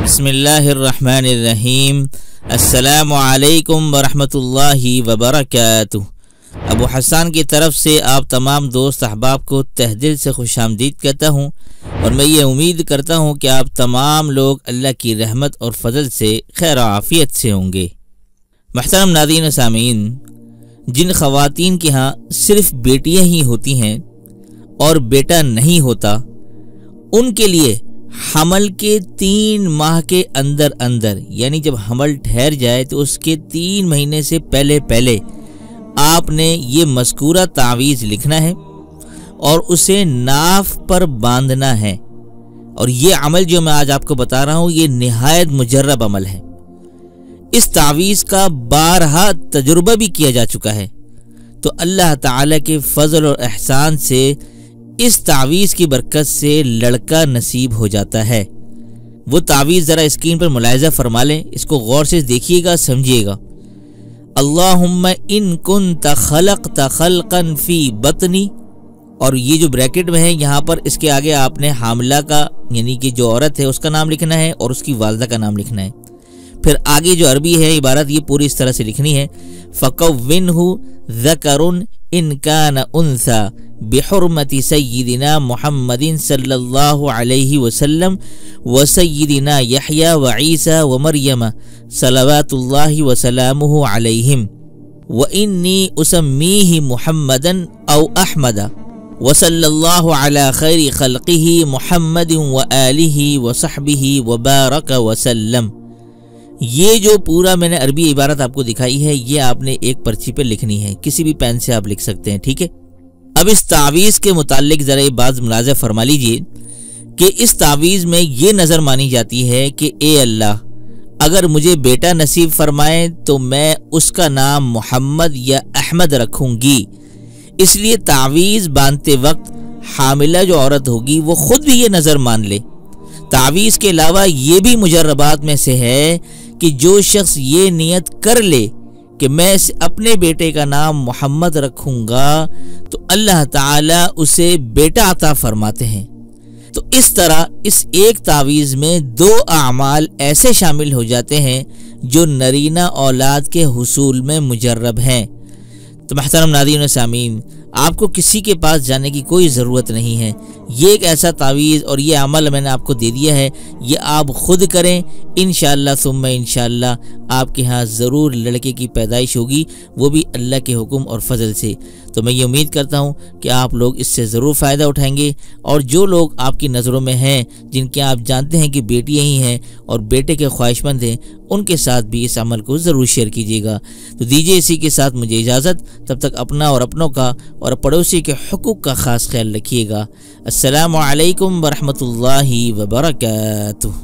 बिस्मिल्लाहिर्रहमानिर्रहीम। अस्सलामु अलैकुम वरहमतुल्लाहि वबरकातुह। अबू हसन की तरफ से आप तमाम दोस्त अहबाब को तहदिल से खुशामदीद कहता हूँ और मैं ये उम्मीद करता हूँ कि आप तमाम लोग अल्लाह की रहमत और फजल से खैर आफियत से होंगे। महतरम नाज़रीन व सामीन, जिन ख़वातीन के यहाँ सिर्फ बेटियाँ ही होती हैं और बेटा नहीं होता, उनके लिए हमल के 3 माह के अंदर अंदर, यानी जब हमल ठहर जाए तो उसके 3 महीने से पहले पहले आपने ये मज़कूरा तावीज़ लिखना है और उसे नाफ पर बांधना है। और ये अमल जो मैं आज आपको बता रहा हूँ, ये निहायत मुजर्रब अमल है। इस तावीज़ का बारहा तजुर्बा भी किया जा चुका है। तो अल्लाह ताला के फजल और एहसान से इस तावीज़ की बरकत से लड़का नसीब हो जाता है। वो तावीज़ ज़रा स्क्रीन पर मुलाहिज़ा फरमा लें, इसको गौर से देखिएगा, समझिएगा। अल्लाहुम्मा इन कुन्त खलक़्त खल्क़न फ़ी बतनी, और ये जो ब्रैकेट में है यहाँ पर इसके आगे आपने हामिला का, यानी कि जो औरत है उसका नाम लिखना है और उसकी वालदा का नाम लिखना है। फिर आगे जो अरबी है इबारत, ये पूरी इस तरह से लिखनी है, फ़कव्विनहु ज़करुन इन कान उन्सा बिहुर्मति सय्यिदिना मुहम्मदिन सल्लल्लाहु अलैहि वसल्लम व सय्यिदिना यहया व ईसा व मरियम सलवातुल्लाहि व सलामुहु अलैहिम व इन्नी उसम्मीहि मुहम्मदन औ अहमदा व सल्लल्लाहु अला खैरि खल्क़िहि मुहम्मदिन व आलिहि व सहबिहि व बारक व सल्लम। ये जो पूरा मैंने अरबी इबारत आपको दिखाई है, ये आपने एक पर्ची पे लिखनी है, किसी भी पेन से आप लिख सकते हैं, ठीक है। अब इस तावीज़ के मुताल्लिक ज़रा एक बात मुलाज़ा फरमा लीजिए कि इस तावीज़ में ये नज़र मानी जाती है कि ए अल्लाह, अगर मुझे बेटा नसीब फरमाए तो मैं उसका नाम मोहम्मद या अहमद रखूँगी। इसलिए तावीज़ बांधते वक्त हामिला जो औरत होगी वो ख़ुद भी ये नज़र मान ले। तावीज़ के अलावा ये भी मुजर्रबात में से है कि जो शख्स ये नियत कर ले कि मैं अपने बेटे का नाम मोहम्मद रखूँगा, तो अल्लाह ताला उसे बेटा अता फरमाते हैं। तो इस तरह इस एक तावीज़ में 2 आमाल ऐसे शामिल हो जाते हैं जो नरीना औलाद के हुसूल में मुजर्रब हैं। तो महतरम नाज़रीन व सामीन, आपको किसी के पास जाने की कोई ज़रूरत नहीं है। ये एक ऐसा तावीज़ और ये अमल मैंने आपको दे दिया है, ये आप ख़ुद करें। इंशाअल्लाह सुम्मा इंशाअल्लाह आपके यहाँ ज़रूर लड़के की पैदाइश होगी, वो भी अल्लाह के हुक्म और फजल से। तो मैं ये उम्मीद करता हूँ कि आप लोग इससे ज़रूर फ़ायदा उठाएंगे। और जो लोग आपकी नज़रों में हैं, जिनके आप जानते हैं कि बेटियाँ ही हैं और बेटे के ख्वाहिशमंद हैं, उनके साथ भी इस अमल को ज़रूर शेयर कीजिएगा। तो दीजिए इसी के साथ मुझे इजाज़त। तब तक अपना और अपनों का और पड़ोसी के हुकूक का ख़ास ख्याल रखिएगा। अस्सलामु अलैकुम वरहमतुल्लाहि वबरकातुह।